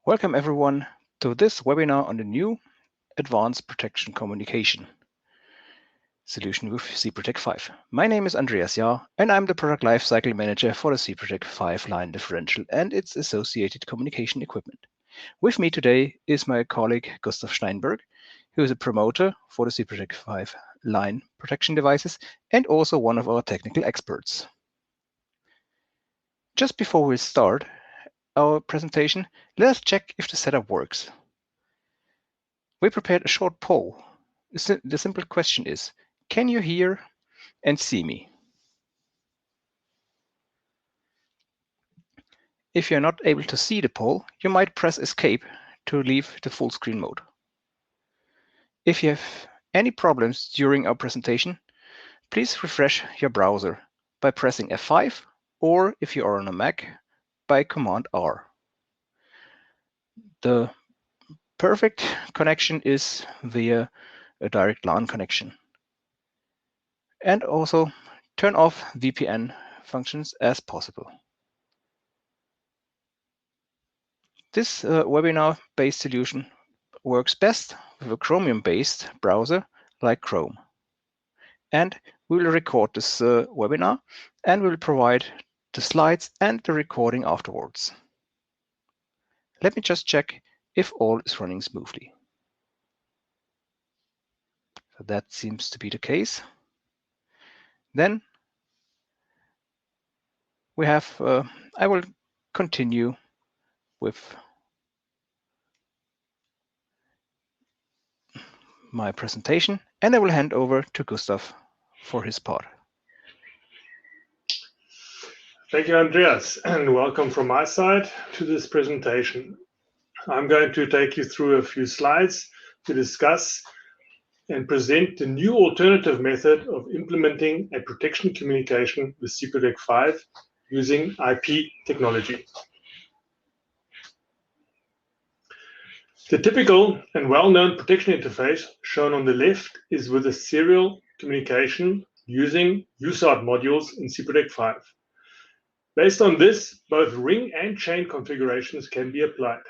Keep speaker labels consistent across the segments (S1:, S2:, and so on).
S1: Welcome everyone to this webinar on the new Advanced Protection Communication solution with SIPROTEC 5. My name is Andreas Jahr and I'm the Product Lifecycle Manager for the SIPROTEC 5 line differential and its associated communication equipment. With me today is my colleague Gustav Steinberg, who is a promoter for the SIPROTEC 5 line protection devices and also one of our technical experts. Just before we start our presentation, let us check if the setup works. We prepared a short poll. The simple question is, can you hear and see me? If you're not able to see the poll, you might press Escape to leave the full screen mode. If you have any problems during our presentation, please refresh your browser by pressing F5, or if you are on a Mac, by Command R. The perfect connection is via a direct LAN connection. And also turn off VPN functions as possible. This webinar-based solution works best with a Chromium-based browser like Chrome. And we will record this webinar and will provide the slides and the recording afterwards. Let me just check if all is running smoothly. So that seems to be the case. Then we have, I will continue with my presentation and I will hand over to Gustav for his part.
S2: Thank you, Andreas, and welcome from my side to this presentation. I'm going to take you through a few slides to discuss and present the new alternative method of implementing a protection communication with SIPROTEC 5 using IP technology. The typical and well-known protection interface shown on the left is with a serial communication using USART modules in SIPROTEC 5. Based on this, both ring and chain configurations can be applied.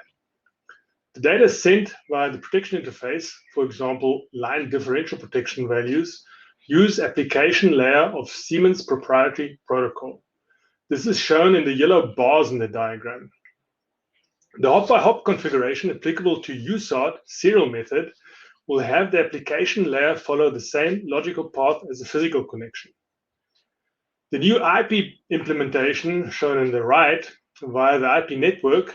S2: The data sent via the protection interface, for example, line differential protection values, use application layer of Siemens proprietary protocol. This is shown in the yellow bars in the diagram. The hop-by-hop configuration applicable to USART serial method will have the application layer follow the same logical path as the physical connection. The new IP implementation shown on the right via the IP network.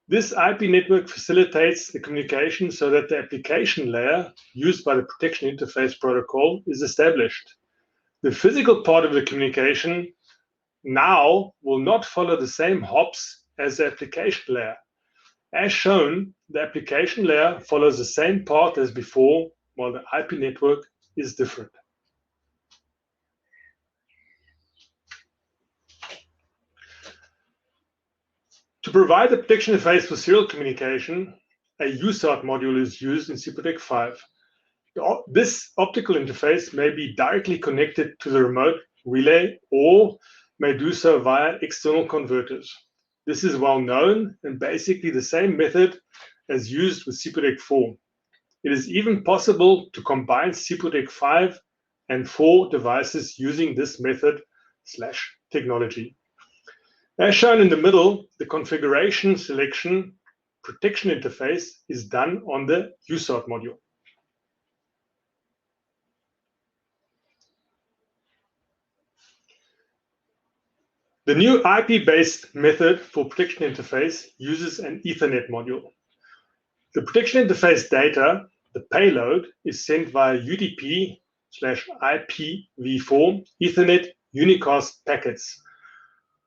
S2: This IP network facilitates the communication so that the application layer used by the protection interface protocol is established. The physical part of the communication now will not follow the same hops as the application layer. As shown, the application layer follows the same path as before, while the IP network is different. To provide the protection interface for serial communication, a USART module is used in SIPROTEC 5. This optical interface may be directly connected to the remote relay or may do so via external converters. This is well known and basically the same method as used with SIPROTEC 4. It is even possible to combine SIPROTEC 5 and 4 devices using this method/technology. As shown in the middle, the configuration selection protection interface is done on the USART module. The new IP-based method for protection interface uses an Ethernet module. The protection interface data, the payload, is sent via UDP/IPv4 Ethernet unicast packets.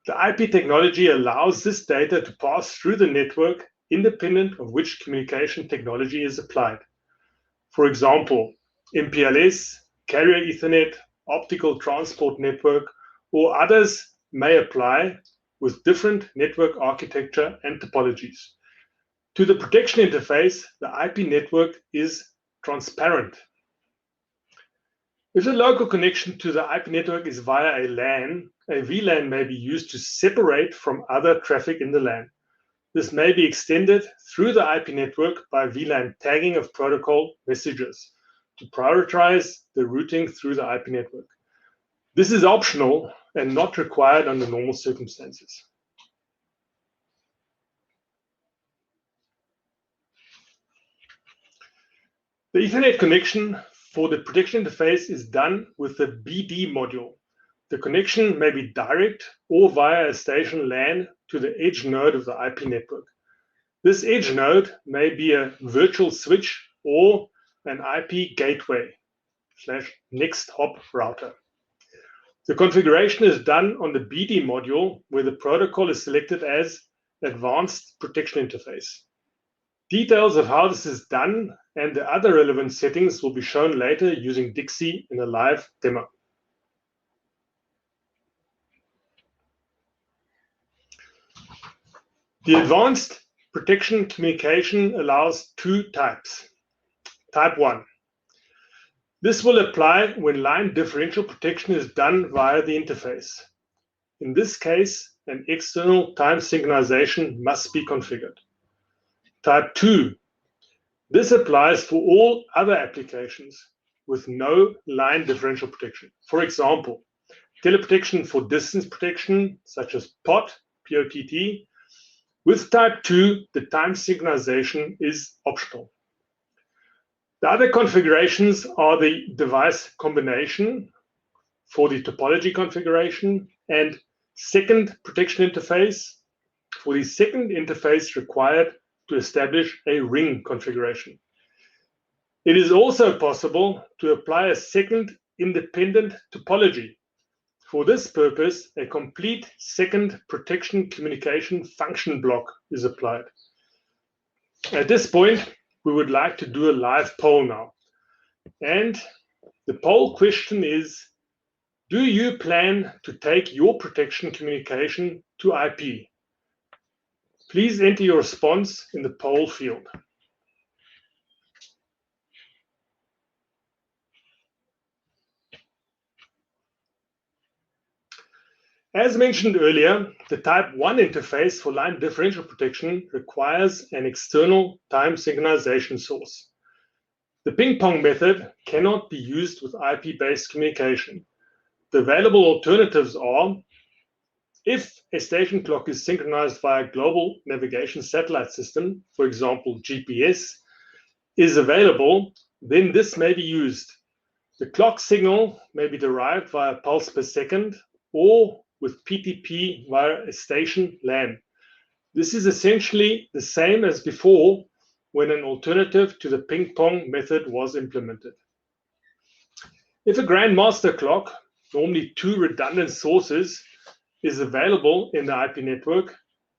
S2: The IP technology allows this data to pass through the network independent of which communication technology is applied. For example, MPLS, carrier Ethernet, optical transport network, or others may apply with different network architecture and topologies. To the protection interface, the IP network is transparent. If the local connection to the IP network is via a LAN, a VLAN may be used to separate from other traffic in the LAN. This may be extended through the IP network by VLAN tagging of protocol messages to prioritize the routing through the IP network. This is optional and not required under normal circumstances. The Ethernet connection for the protection interface is done with the BD module. The connection may be direct or via a station LAN to the edge node of the IP network. This edge node may be a virtual switch or an IP gateway / next hop router. The configuration is done on the BD module where the protocol is selected as Advanced Protection Interface. Details of how this is done and the other relevant settings will be shown later using Dixie in a live demo. The Advanced Protection communication allows two types. Type 1. This will apply when line differential protection is done via the interface. In this case, an external time synchronization must be configured. Type 2. This applies for all other applications with no line differential protection. For example, teleprotection for distance protection, such as POT, P-O-T-T. With Type 2, the time synchronization is optional. The other configurations are the device combination for the topology configuration and second protection interface for the second interface required to establish a ring configuration. It is also possible to apply a second independent topology. For this purpose, a complete second protection communication function block is applied. At this point, we would like to do a live poll now. And the poll question is, do you plan to take your protection communication to IP? Please enter your response in the poll field. As mentioned earlier, the Type 1 interface for line differential protection requires an external time synchronization source. The ping-pong method cannot be used with IP-based communication. The available alternatives are, if a station clock is synchronized via global navigation satellite system, for example GPS, is available, then this may be used. The clock signal may be derived via pulse per second or with PTP via a station LAN. This is essentially the same as before when an alternative to the ping-pong method was implemented. If a grandmaster clock, normally two redundant sources, is available in the IP network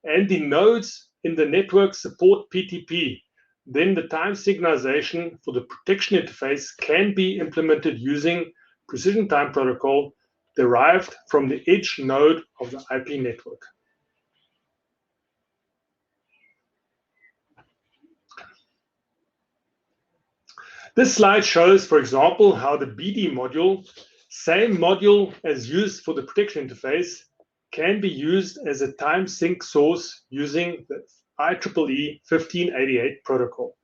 S2: and the nodes in the network support PTP, then the time synchronization for the protection interface can be implemented using precision time protocol derived from the edge node of the IP network. This slide shows, for example, how the BD module, same module as used for the protection interface, can be used as a time sync source using the IEEE 1588 protocol.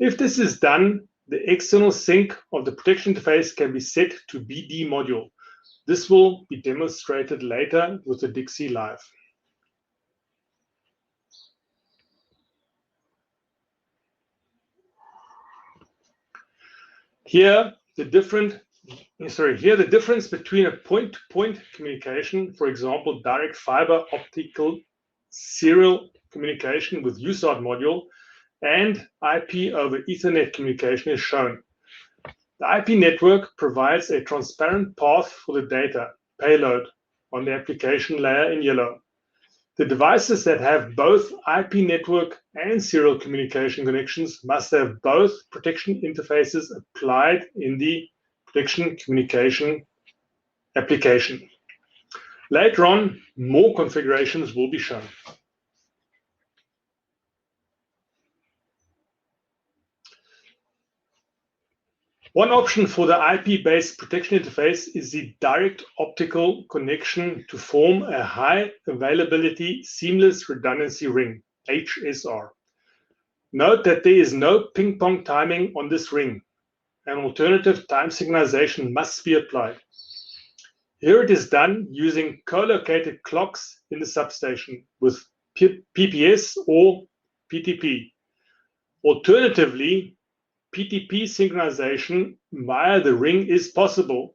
S2: If this is done, the external sync of the protection interface can be set to BD module. This will be demonstrated later with the Dixie Live. Here, the difference between a point-to-point communication, for example, direct fiber optical serial communication with USART module, and IP over Ethernet communication is shown. The IP network provides a transparent path for the data payload on the application layer in yellow. The devices that have both IP network and serial communication connections must have both protection interfaces applied in the protection communication application. Later on, more configurations will be shown. One option for the IP-based protection interface is the direct optical connection to form a high availability seamless redundancy ring. HSR. Note that there is no ping-pong timing on this ring. An alternative time synchronization must be applied. Here it is done using co-located clocks in the substation with PPS or PTP. Alternatively, PTP synchronization via the ring is possible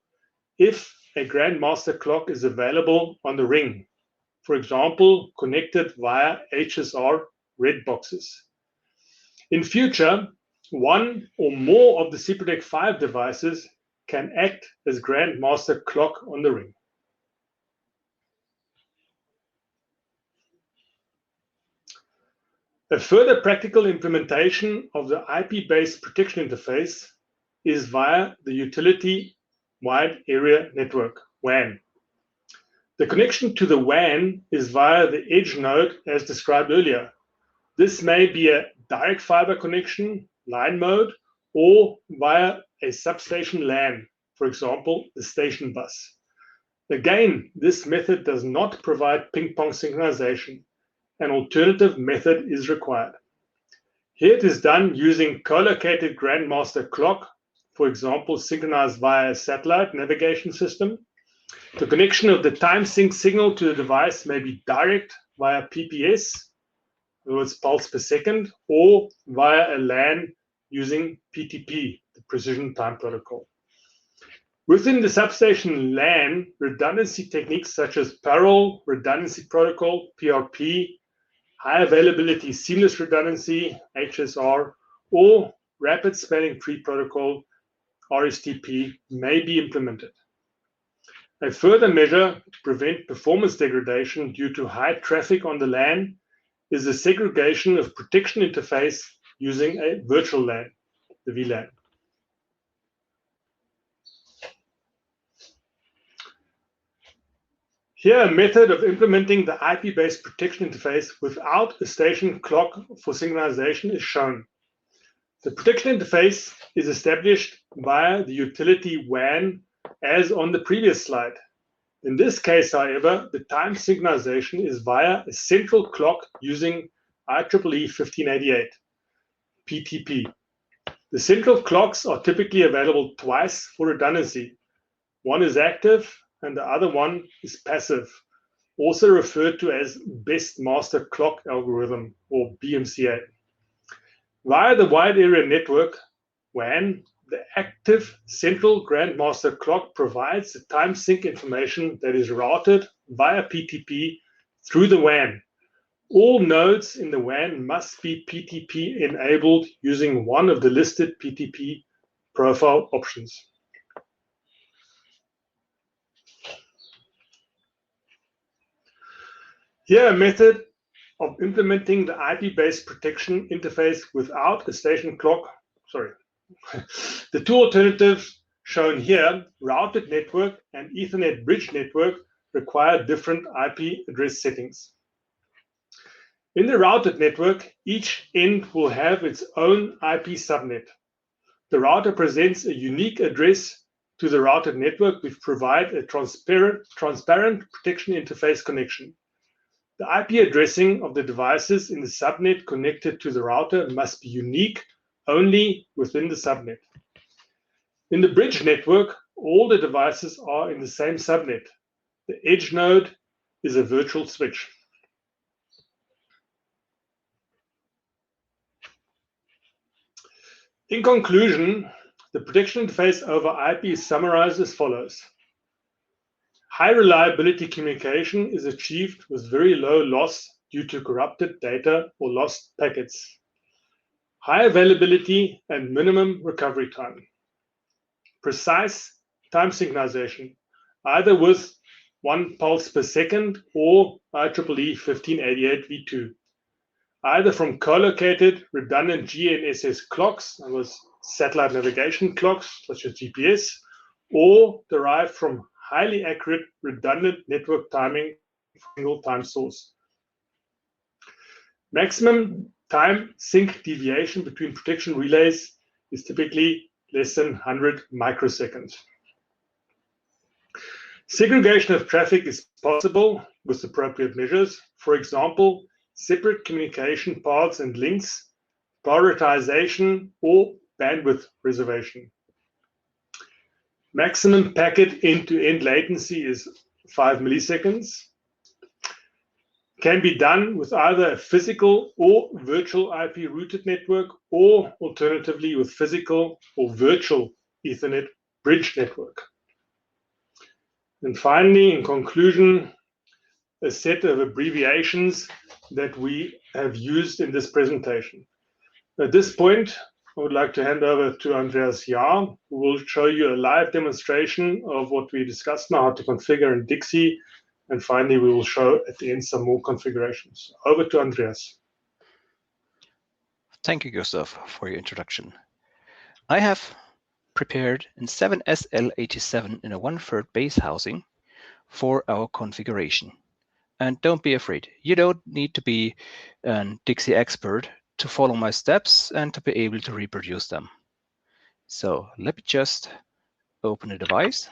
S2: if a grandmaster clock is available on the ring, for example, connected via HSR red boxes. In future, one or more of the SIPROTEC 5 devices can act as grandmaster clock on the ring. A further practical implementation of the IP-based protection interface is via the Utility Wide Area Network, WAN. The connection to the WAN is via the edge node as described earlier. This may be a direct fiber connection, line mode, or via a substation LAN, for example, the station bus. Again, this method does not provide ping-pong synchronization. An alternative method is required. Here it is done using co-located grandmaster clock, for example, synchronized via a satellite navigation system. The connection of the time sync signal to the device may be direct via PPS, in other words, pulse per second, or via a LAN using PTP, the Precision Time Protocol. Within the substation LAN, redundancy techniques such as parallel redundancy protocol, PRP, high availability seamless redundancy, HSR, or rapid spanning tree protocol, RSTP, may be implemented. A further measure to prevent performance degradation due to high traffic on the LAN is the segregation of protection interface using a virtual LAN, the VLAN. Here, a method of implementing the IP-based protection interface without a station clock for synchronization is shown. The protection interface is established via the utility WAN as on the previous slide. In this case, however, the time synchronization is via a central clock using IEEE 1588, PTP. The central clocks are typically available twice for redundancy. One is active and the other one is passive, also referred to as best master clock algorithm or BMCA. Via the wide area network, WAN, the active central grandmaster clock provides the time sync information that is routed via PTP through the WAN. All nodes in the WAN must be PTP enabled using one of the listed PTP profile options. Here, a method of implementing the IP-based protection interface without a station clock. The two alternatives shown here, routed network and Ethernet bridge network, require different IP address settings. In the routed network, each end will have its own IP subnet. The router presents a unique address to the routed network, which provides a transparent protection interface connection. The IP addressing of the devices in the subnet connected to the router must be unique only within the subnet. In the bridge network, all the devices are in the same subnet. The edge node is a virtual switch. In conclusion, the protection interface over IP is summarized as follows. High reliability communication is achieved with very low loss due to corrupted data or lost packets. High availability and minimum recovery time. Precise time synchronization, either with 1 pulse per second or IEEE 1588 v2, either from co-located redundant GNSS clocks, that was satellite navigation clocks such as GPS, or derived from highly accurate redundant network timing from a single time source. Maximum time sync deviation between protection relays is typically less than 100 microseconds. Segregation of traffic is possible with appropriate measures. For example, separate communication paths and links, prioritization, or bandwidth reservation. Maximum packet end-to-end latency is 5 milliseconds. Can be done with either a physical or virtual IP routed network, or alternatively with physical or virtual Ethernet bridge network. And finally, in conclusion, a set of abbreviations that we have used in this presentation. At this point, I would like to hand over to Andreas Jahr, who will show you a live demonstration of what we discussed now, how to configure in Dixie. And finally, we will show at the end some more configurations. Over to Andreas.
S1: Thank you, Gustav, for your introduction. I have prepared in 7SL87 in a 1/3 base housing for our configuration. And don't be afraid, you don't need to be a Dixie expert to follow my steps and to be able to reproduce them. So let me just open the device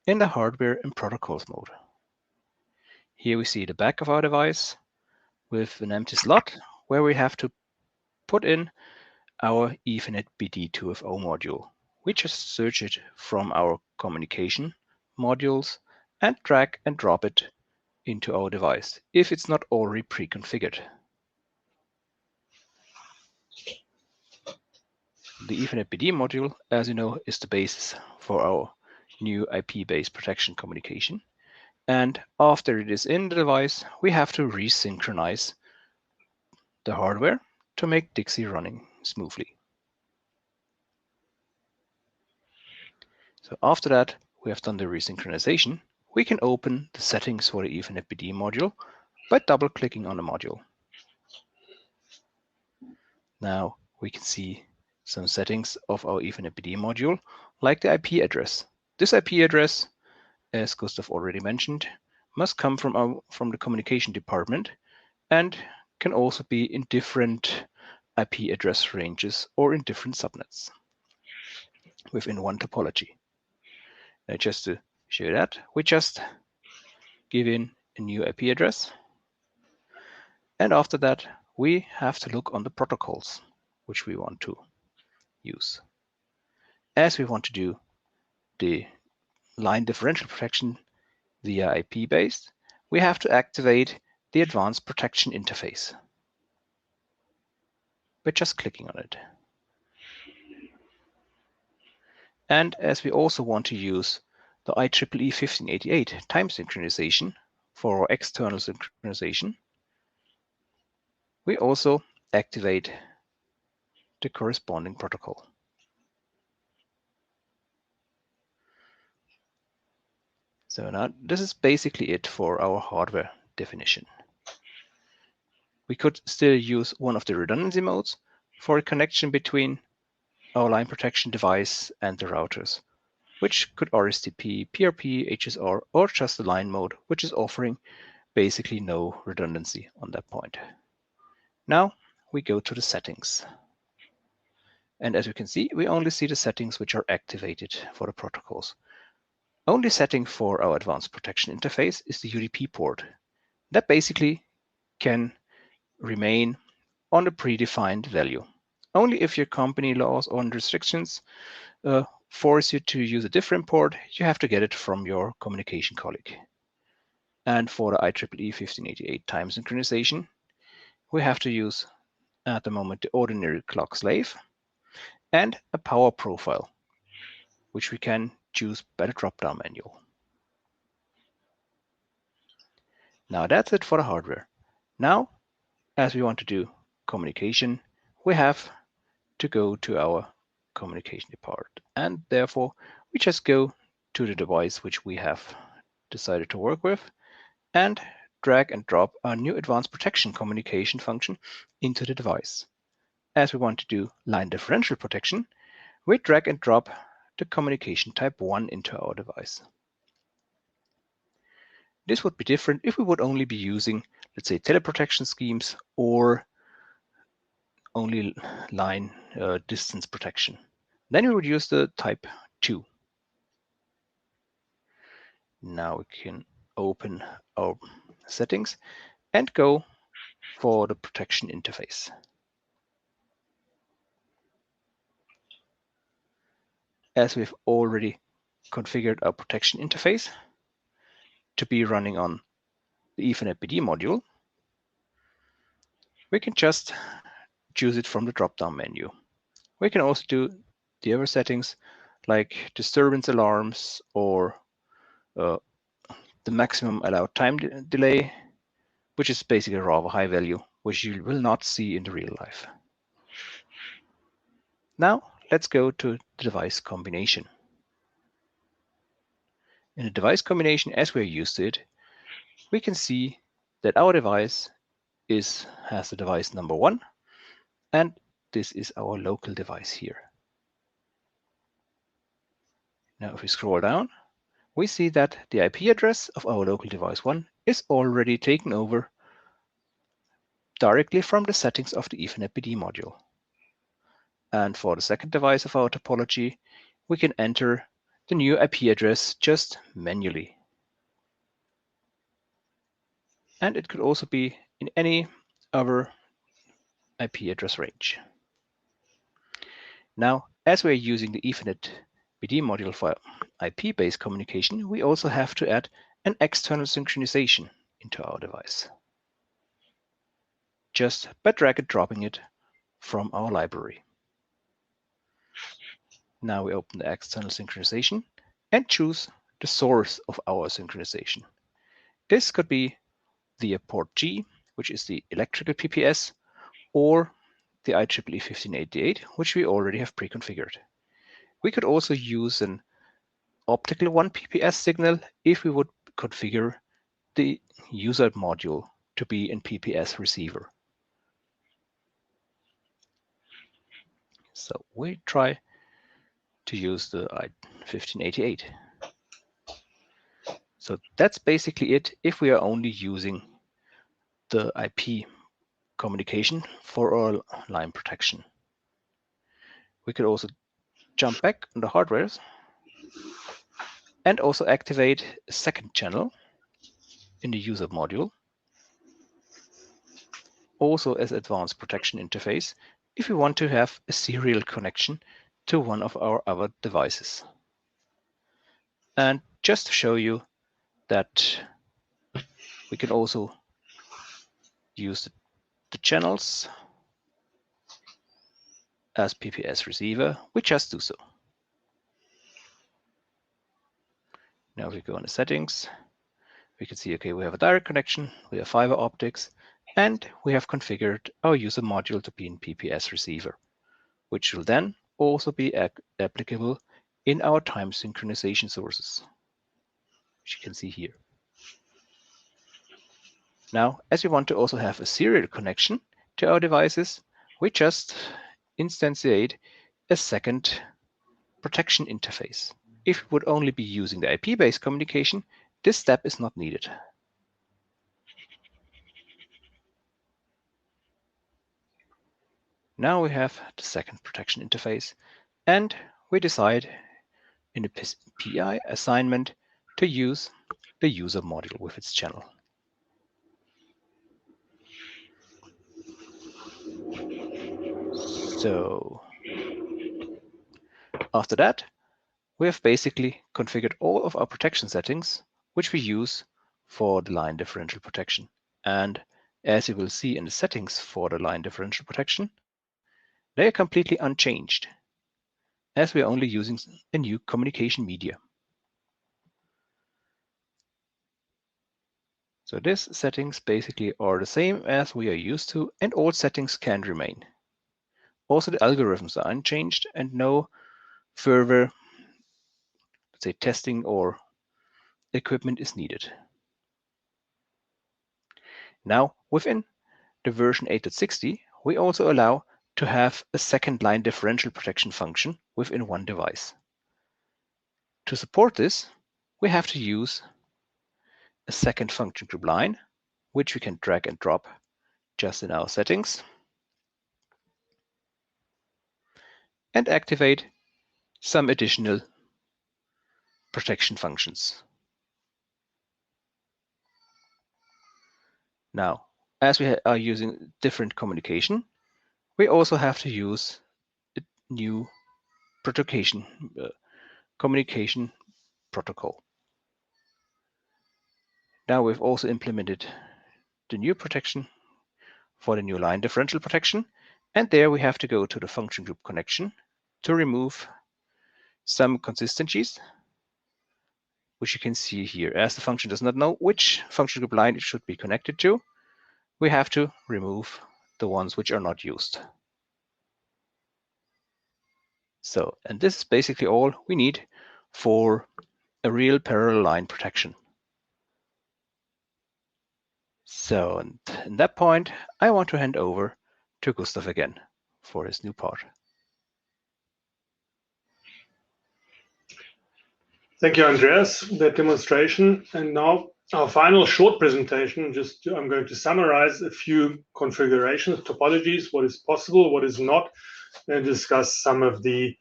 S1: in the hardware and protocols mode. Here we see the back of our device with an empty slot where we have to put in our Ethernet BD2FO module. We just search it from our communication modules and drag and drop it into our device if it's not already pre-configured. The Ethernet BD module, as you know, is the basis for our new IP-based protection communication. And after it is in the device, we have to resynchronize the hardware to make Dixie running smoothly. So after that, we have done the resynchronization. We can open the settings for the Ethernet BD module by double-clicking on the module. Now we can see some settings of our Ethernet BD module, like the IP address. This IP address, as Gustav already mentioned, must come from the communication department and can also be in different IP address ranges or in different subnets within one topology. Now, just to show you that, we just give in a new IP address, and after that we have to look on the protocols which we want to use. As we want to do the line differential protection via IP based, we have to activate the advanced protection interface by just clicking on it. And as we also want to use the IEEE 1588 time synchronization for our external synchronization, we also activate the corresponding protocol. So now this is basically it for our hardware definition. We could still use one of the redundancy modes for a connection between our line protection device and the routers, which could RSTP, PRP, HSR, or just the line mode, which is offering basically no redundancy on that point. Now we go to the settings. And as you can see, we only see the settings which are activated for the protocols. Only setting for our advanced protection interface is the UDP port. That basically can remain on a predefined value. Only if your company laws or restrictions force you to use a different port, you have to get it from your communication colleague. And for the IEEE 1588 time synchronization, we have to use at the moment the ordinary clock slave and a power profile, which we can choose by the drop-down menu. Now that's it for the hardware. Now, as we want to do communication, we have to go to our communication department, and therefore we just go to the device which we have decided to work with and drag and drop our new advanced protection communication function into the device. As we want to do line differential protection, we drag and drop the communication type 1 into our device. This would be different if we would only be using, let's say, teleprotection schemes or only line distance protection. Then we would use the type 2. Now we can open our settings and go for the protection interface. As we've already configured our protection interface to be running on the Ethernet BD module, we can just choose it from the drop-down menu. We can also do the other settings like disturbance alarms or the maximum allowed time delay, which is basically a rather high value, which you will not see in the real life. Now let's go to the device combination. In the device combination, as we're used to it, we can see that our device has the device number 1, and this is our local device here. Now if we scroll down, we see that the IP address of our local device 1 is already taken over directly from the settings of the Ethernet BD module. And for the second device of our topology, we can enter the new IP address just manually. And it could also be in any other IP address range. Now, as we're using the Ethernet BD module for IP-based communication, we also have to add an external synchronization into our device, just by drag and dropping it from our library. Now we open the external synchronization and choose the source of our synchronization. This could be via port G, which is the electrical PPS, or the IEEE 1588, which we already have pre-configured. We could also use an optical 1 PPS signal if we would configure the user module to be in PPS receiver. So we try to use the 1588. So that's basically it if we are only using the IP communication for our line protection. We could also jump back on the hardware and also activate a second channel in the user module, also as advanced protection interface, if we want to have a serial connection to one of our other devices. And just to show you that we can also use the channels as PPS receiver, we just do so. Now if we go on the settings, we can see, okay, we have a direct connection, we have fiber optics, and we have configured our user module to be in PPS receiver, which will then also be applicable in our time synchronization sources, which you can see here. Now, as we want to also have a serial connection to our devices, we just instantiate a second protection interface. If we would only be using the IP-based communication, this step is not needed. Now we have the second protection interface, and we decide in the PI assignment to use the user module with its channel. So after that, we have basically configured all of our protection settings, which we use for the line differential protection. And as you will see in the settings for the line differential protection, they are completely unchanged, as we are only using a new communication media. So these settings basically are the same as we are used to, and all settings can remain. Also, the algorithms are unchanged and no further, let's say, testing or equipment is needed. Now, within the version 8.60, we also allow to have a second line differential protection function within one device. To support this, we have to use a second function group line, which we can drag and drop just in our settings, and activate some additional protection functions. Now, as we are using different communication, we also have to use a new communication protocol. Now we've also implemented the new protection for the new line differential protection, and there we have to go to the function group connection to remove some consistencies, which you can see here. As the function does not know which function group line it should be connected to, we have to remove the ones which are not used. So, and this is basically all we need for a real parallel line protection. So, and in that point, I want to hand over to Gustav again for his new part.
S2: Thank you, Andreas, that demonstration. And now our final short presentation, I'm going to summarize a few configurations, topologies, what is possible, what is not, and discuss some of the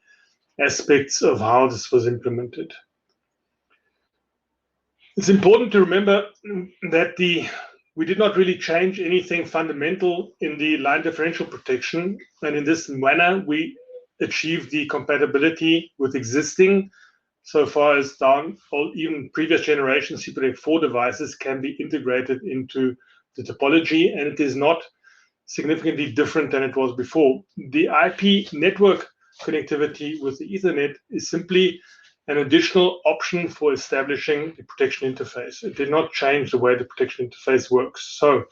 S2: aspects of how this was implemented. It's important to remember that we did not really change anything fundamental in the line differential protection, and in this manner we achieved the compatibility with existing, so far as down or even previous generation SIPROTEC 4 devices can be integrated into the topology, and it is not significantly different than it was before. The IP network connectivity with the Ethernet is simply an additional option for establishing the protection interface. It did not change the way the protection interface works. So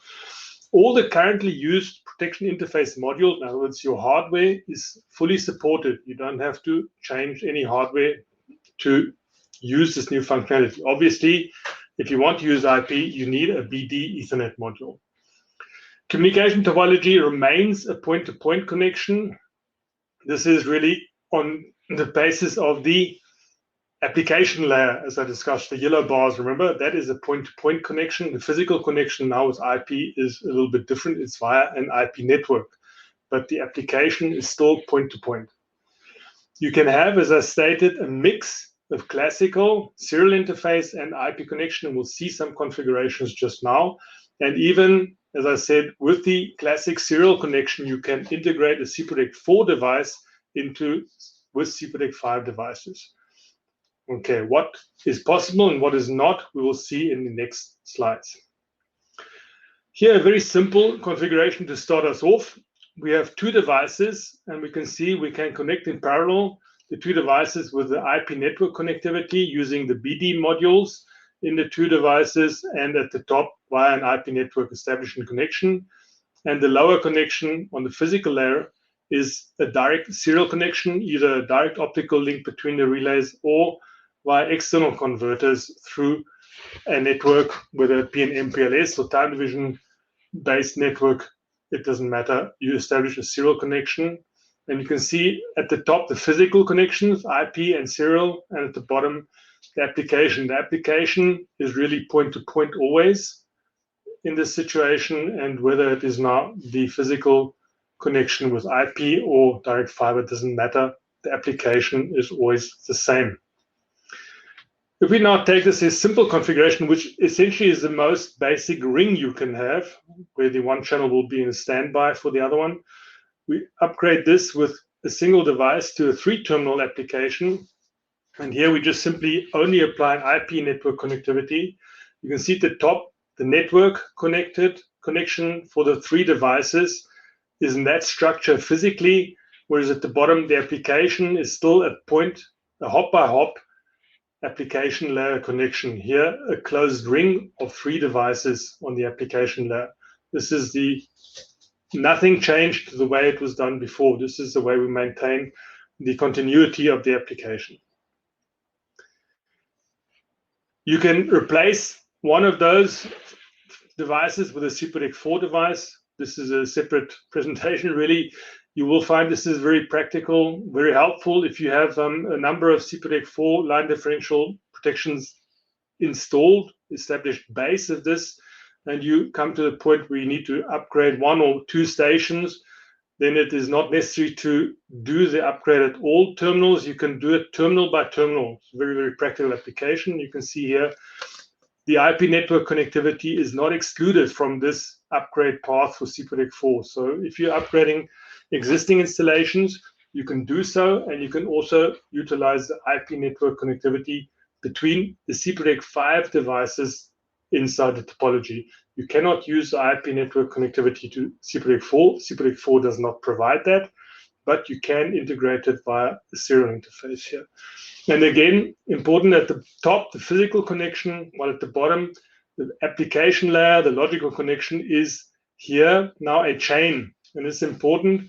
S2: all the currently used protection interface modules, in other words, your hardware, is fully supported. You don't have to change any hardware to use this new functionality. Obviously, if you want to use IP, you need a BD Ethernet module. Communication topology remains a point-to-point connection. This is really on the basis of the application layer, as I discussed, the yellow bars, remember, that is a point-to-point connection. The physical connection now with IP is a little bit different. It's via an IP network, but the application is still point-to-point. You can have, as I stated, a mix of classical serial interface and IP connection, and we'll see some configurations just now. And even, as I said, with the classic serial connection, you can integrate a SIPROTEC 4 device with SIPROTEC 5 devices. Okay, what is possible and what is not, we will see in the next slides. Here, a very simple configuration to start us off. We have two devices, and we can see we can connect in parallel the two devices with the IP network connectivity using the BD modules in the two devices, and at the top via an IP network establishing connection. And the lower connection on the physical layer is a direct serial connection, either a direct optical link between the relays or via external converters through a network, whether it be an MPLS or time division based network, it doesn't matter. You establish a serial connection, and you can see at the top the physical connections, IP and serial, and at the bottom the application. The application is really point-to-point always in this situation, and whether it is now the physical connection with IP or direct fiber, doesn't matter. The application is always the same. If we now take this as simple configuration, which essentially is the most basic ring you can have, where the one channel will be in standby for the other one, we upgrade this with a single device to a 3-terminal application. And here we just simply only apply an IP network connectivity. You can see at the top, the network connection for the 3 devices is in that structure physically, whereas at the bottom, the application is still a hop-by-hop application layer connection. Here, a closed ring of 3 devices on the application layer. This is nothing changed the way it was done before. This is the way we maintain the continuity of the application. You can replace one of those devices with a SIPROTEC 4 device. This is a separate presentation, really. You will find this is very practical, very helpful if you have a number of SIPROTEC 4 line differential protections installed, established base of this, and you come to the point where you need to upgrade 1 or 2 stations, then it is not necessary to do the upgrade at all terminals. You can do it terminal by terminal. It's a very, very practical application. You can see here the IP network connectivity is not excluded from this upgrade path for SIPROTEC 4. So if you're upgrading existing installations, you can do so, and you can also utilize the IP network connectivity between the SIPROTEC 5 devices inside the topology. You cannot use the IP network connectivity to SIPROTEC 4. SIPROTEC 4 does not provide that, but you can integrate it via the serial interface here. And again, important at the top, the physical connection, while at the bottom, the application layer, the logical connection is here now a chain. And it's important.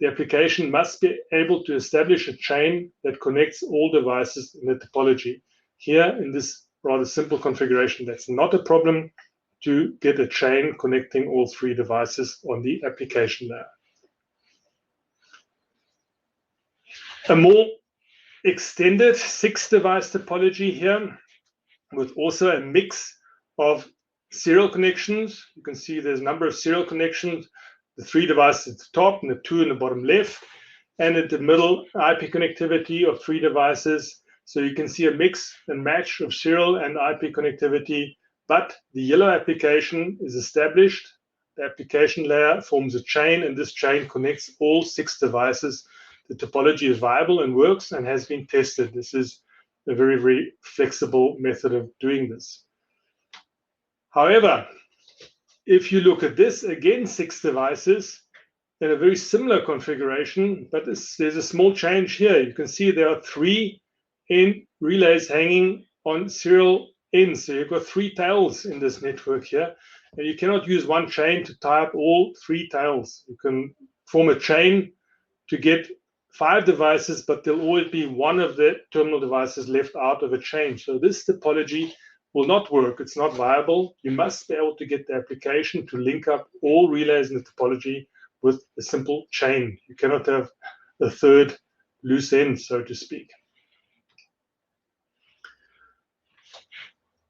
S2: The application must be able to establish a chain that connects all devices in the topology. Here in this rather simple configuration, that's not a problem to get a chain connecting all 3 devices on the application layer. A more extended 6-device topology here with also a mix of serial connections. You can see there's a number of serial connections, the 3 devices at the top and the 2 in the bottom left, and at the middle IP connectivity of 3 devices. So you can see a mix and match of serial and IP connectivity, but the yellow application is established. The application layer forms a chain, and this chain connects all 6 devices. The topology is viable and works and has been tested. This is a very, very flexible method of doing this. However, if you look at this, again, 6 devices in a very similar configuration, but there's a small change here. You can see there are 3 end relays hanging on serial ends. So you've got 3 tails in this network here, and you cannot use one chain to tie up all 3 tails. You can form a chain to get 5 devices, but there'll always be one of the terminal devices left out of a chain. So this topology will not work. It's not viable. You must be able to get the application to link up all relays in the topology with a simple chain. You cannot have a 3rd loose end, so to speak.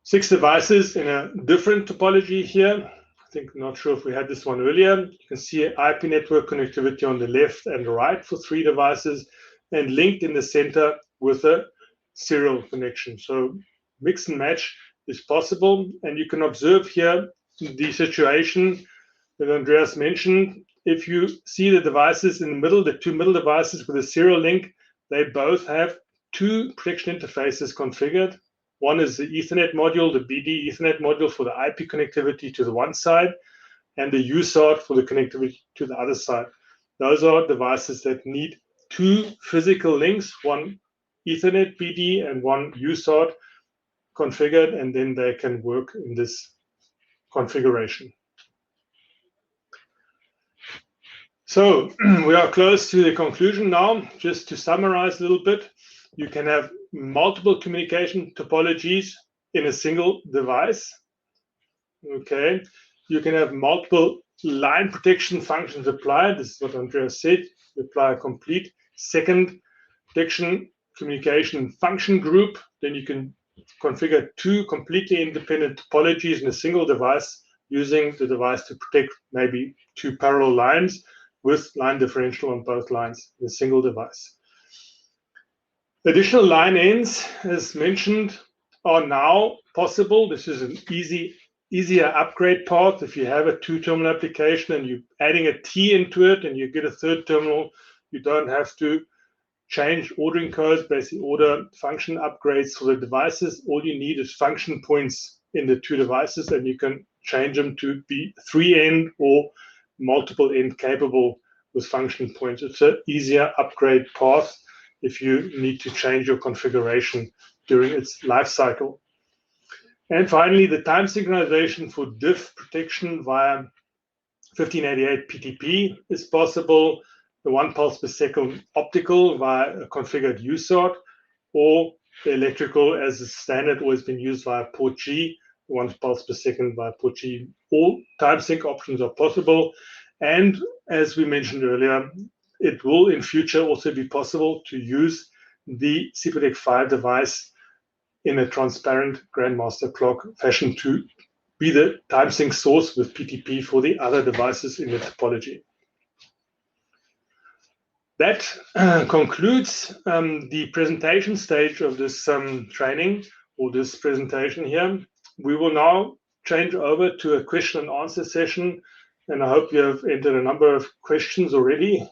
S2: 6 devices in a different topology here. I think, not sure if we had this one earlier. You can see IP network connectivity on the left and right for 3 devices, and linked in the center with a serial connection. So mix and match is possible, and you can observe here the situation that Andreas mentioned. If you see the devices in the middle, the 2 middle devices with a serial link, they both have 2 protection interfaces configured. One is the Ethernet module, the BD Ethernet module for the IP connectivity to the one side, and the USART for the connectivity to the other side. Those are devices that need 2 physical links, one Ethernet BD and one USART configured, and then they can work in this configuration. So we are close to the conclusion now. Just to summarize a little bit, you can have multiple communication topologies in a single device. Okay, you can have multiple line protection functions applied. This is what Andreas said. You apply a complete second protection communication function group. Then you can configure 2 completely independent topologies in a single device, using the device to protect maybe 2 parallel lines with line differential on both lines in a single device. Additional line ends, as mentioned, are now possible. This is an easier upgrade path. If you have a 2-terminal application and you're adding a T into it and you get a 3rd terminal, you don't have to change ordering codes, basically order function upgrades for the devices. All you need is function points in the 2 devices, and you can change them to be 3-end or multiple end capable with function points. It's an easier upgrade path if you need to change your configuration during its life cycle. And finally, the time synchronization for diff protection via 1588 PTP is possible. The 1 pulse per second optical via a configured USART, or the electrical as a standard always been used via port G, 1 pulse per second via port G. All time sync options are possible. And as we mentioned earlier, it will in future also be possible to use the SIPROTEC 5 device in a transparent grandmaster clock fashion to be the time sync source with PTP for the other devices in the topology. That concludes the presentation stage of this training, or this presentation here. We will now change over to a question and answer session And I hope you have entered a number of questions already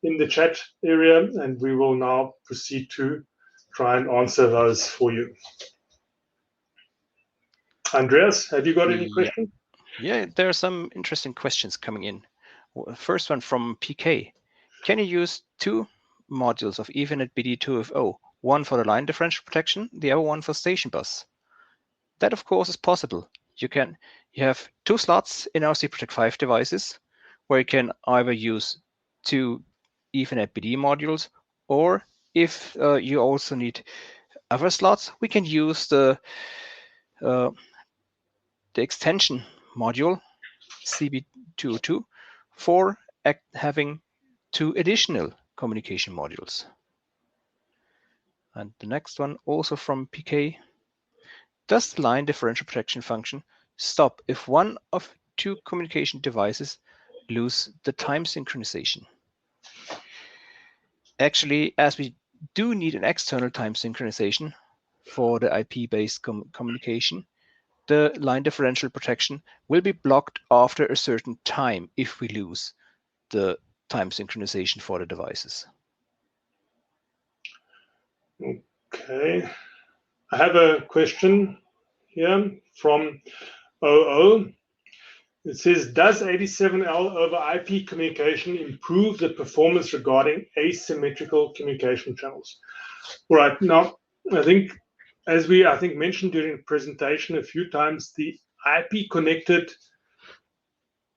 S2: in the chat area, and we will now proceed to try and answer those for you. Andreas, have you got any questions?
S1: Yeah, there are some interesting questions coming in. First one from PK. Can you use two modules of Ethernet BD2FO, one for the line differential protection, the other one for station bus? That, of course, is possible. You have two slots in our SIPROTEC 5 devices where you can either use two Ethernet BD modules, or if you also need other slots, we can use the extension module CB202 for having two additional communication modules. And the next one, also from PK. Does the line differential protection function stop if one of two communication devices lose the time synchronization? Actually, as we do need an external time synchronization for the IP-based communication, the line differential protection will be blocked after a certain time if we lose the time synchronization for the devices.
S2: Okay. I have a question here from OO. It says, does 87L over IP communication improve the performance regarding asymmetrical communication channels? All right. Now, I think, as we mentioned during the presentation a few times, the IP connected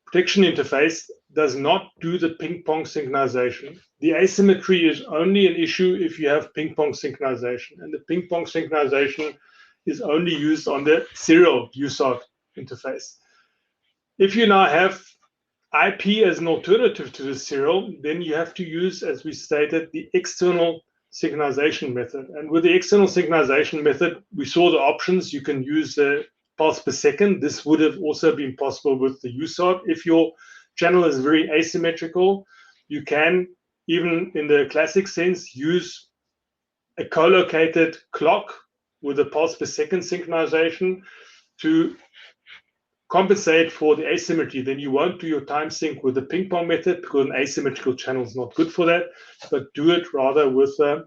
S2: protection interface does not do the ping-pong synchronization. The asymmetry is only an issue if you have ping-pong synchronization, and the ping-pong synchronization is only used on the serial USART interface. If you now have IP as an alternative to the serial, then you have to use, as we stated, the external synchronization method. And with the external synchronization method, we saw the options. You can use the pulse per second. This would have also been possible with the USART. If your channel is very asymmetrical, you can, even in the classic sense, use a co-located clock with a pulse per second synchronization to compensate for the asymmetry. Then you won't do your time sync with the ping pong method because an asymmetrical channel is not good for that, but do it rather with a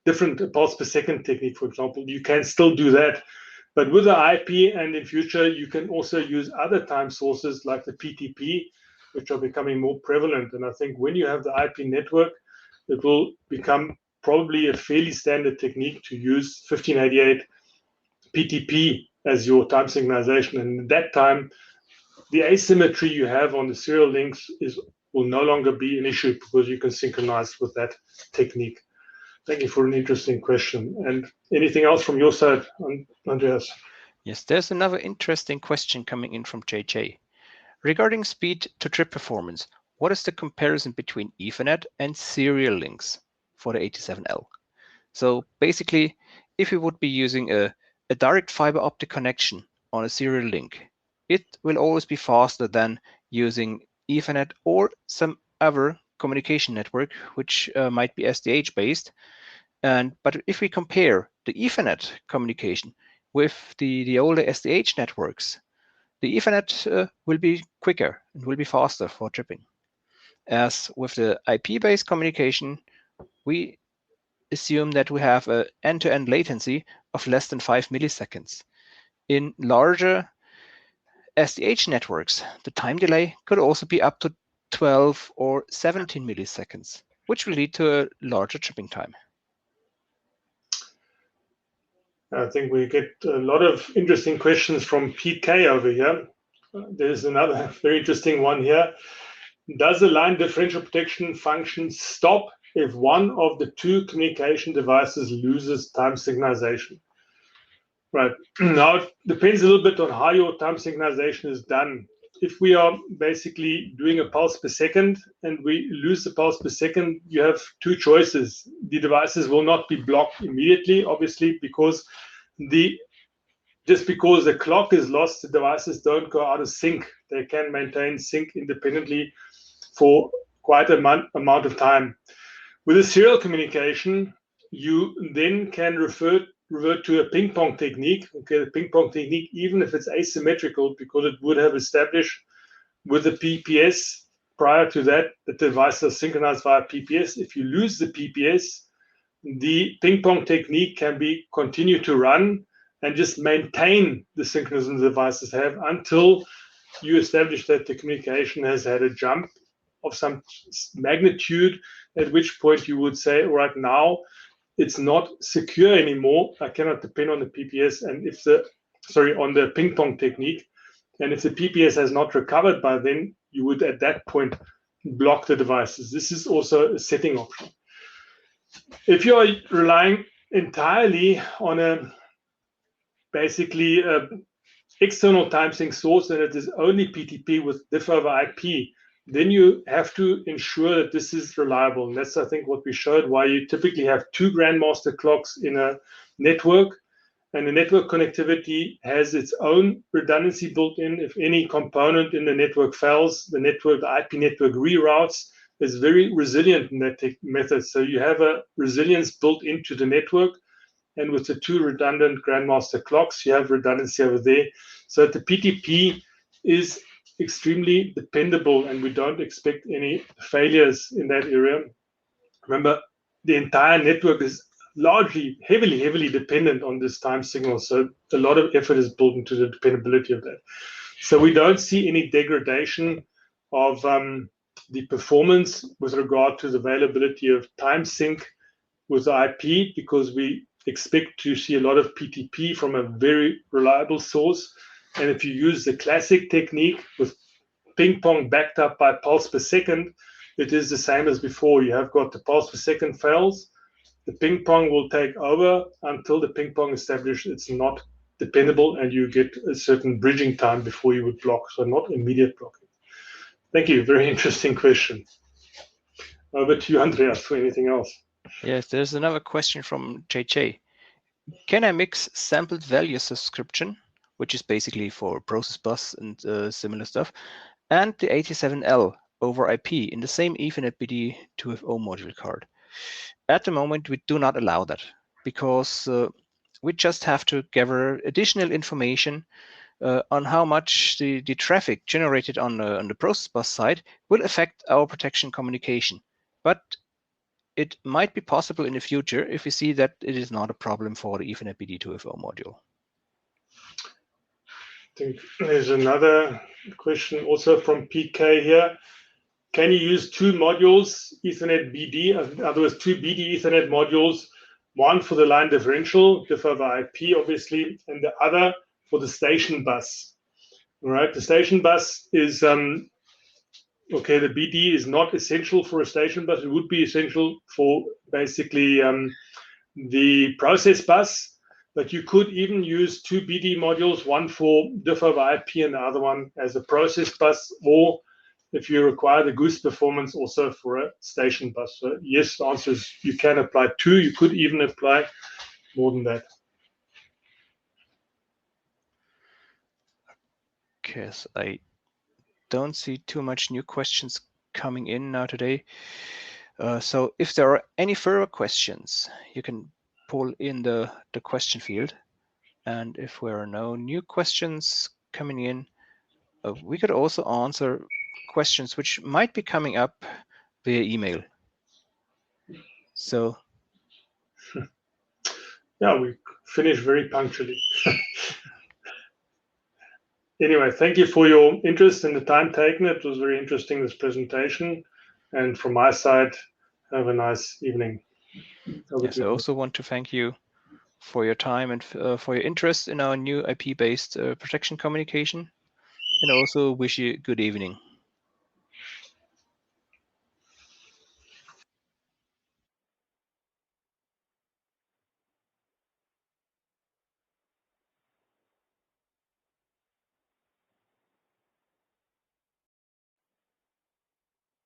S2: different pulse per second technique, for example. You can still do that, but with the IP, and in future, you can also use other time sources like the PTP, which are becoming more prevalent. And I think when you have the IP network, it will become probably a fairly standard technique to use 1588 PTP as your time synchronization. And at that time, the asymmetry you have on the serial links will no longer be an issue because you can synchronize with that technique. Thank you for an interesting question. And anything else from your side, Andreas?
S1: Yes, there's another interesting question coming in from JJ. Regarding speed to trip performance, what is the comparison between Ethernet and serial links for the 87L? So basically, if we would be using a direct fiber optic connection on a serial link, it will always be faster than using Ethernet or some other communication network, which might be SDH based. But if we compare the Ethernet communication with the older SDH networks, the Ethernet will be quicker and will be faster for tripping. As with the IP-based communication, we assume that we have an end-to-end latency of less than 5 milliseconds. In larger SDH networks, the time delay could also be up to 12 or 17 milliseconds, which will lead to a larger tripping time.
S2: I think we get a lot of interesting questions from Pete K over here. There's another very interesting one here. Does the line differential protection function stop if one of the two communication devices loses time synchronization? Right. Now, it depends a little bit on how your time synchronization is done. If we are basically doing a pulse per second and we lose the pulse per second, you have two choices. The devices will not be blocked immediately, obviously, because just because the clock is lost, the devices don't go out of sync. They can maintain sync independently for quite a amount of time. With a serial communication, you then can revert to a ping pong technique. Okay, the ping pong technique, even if it's asymmetrical, because it would have established with the PPS. Prior to that, the devices are synchronized via PPS. If you lose the PPS, the ping pong technique can be continued to run and just maintain the synchronism the devices have until you establish that the communication has had a jump of some magnitude, at which point you would say, all right, now it's not secure anymore. I cannot depend on the PPS and on the ping pong technique. And if the PPS has not recovered by then, you would at that point block the devices. This is also a setting option. If you are relying entirely on basically a external time sync source and it is only PTP with diff over IP, then you have to ensure that this is reliable. And that's, I think, what we showed, why you typically have two grandmaster clocks in a network. And the network connectivity has its own redundancy built in. If any component in the network fails, the IP network reroutes is very resilient in that method. So you have a resilience built into the network. And with the two redundant grandmaster clocks, you have redundancy over there. So the PTP is extremely dependable, and we don't expect any failures in that area. Remember, the entire network is largely, heavily dependent on this time signal. So a lot of effort is built into the dependability of that. So we don't see any degradation of the performance with regard to the availability of time sync with the IP, because we expect to see a lot of PTP from a very reliable source. And if you use the classic technique with ping pong backed up by pulse per second, it is the same as before. You have got the pulse per second fails, the ping pong will take over until the ping pong establishes it's not dependable, and you get a certain bridging time before you would block, so not immediate blocking. Thank you. Very interesting question. Over to you, Andreas, for anything else.
S1: Yes, there's another question from JJ. Can I mix sampled value subscription, which is basically for process bus and similar stuff, and the 87L over IP in the same Ethernet BD 2FO module card? At the moment, we do not allow that because we just have to gather additional information on how much the traffic generated on the process bus side will affect our protection communication. But it might be possible in the future if we see that it is not a problem for the Ethernet BD 2FO module.
S2: I think there's another question also from PK here. Can you use two modules, Ethernet BD, in other words, two BD Ethernet modules, one for the line differential, diff over IP, obviously, and the other for the station bus? All right, the station bus is, okay, the BD is not essential for a station bus. It would be essential for basically the process bus, but you could even use two BD modules, one for diff over IP and the other one as a process bus, or if you require the goose performance, also for a station bus. So yes, the answer is you can apply two. You could even apply more than that.
S1: Okay, so I don't see too much new questions coming in now today. So if there are any further questions, you can pull in the question field. And if there are no new questions coming in, we could also answer questions which might be coming up via email. So
S2: yeah, we finished very punctually. Anyway, thank you for your interest and the time taken. It was very interesting, this presentation. And from my side, have a nice evening.
S1: Yes, I also want to thank you for your time and for your interest in our new IP-based protection communication, and also wish you a good evening.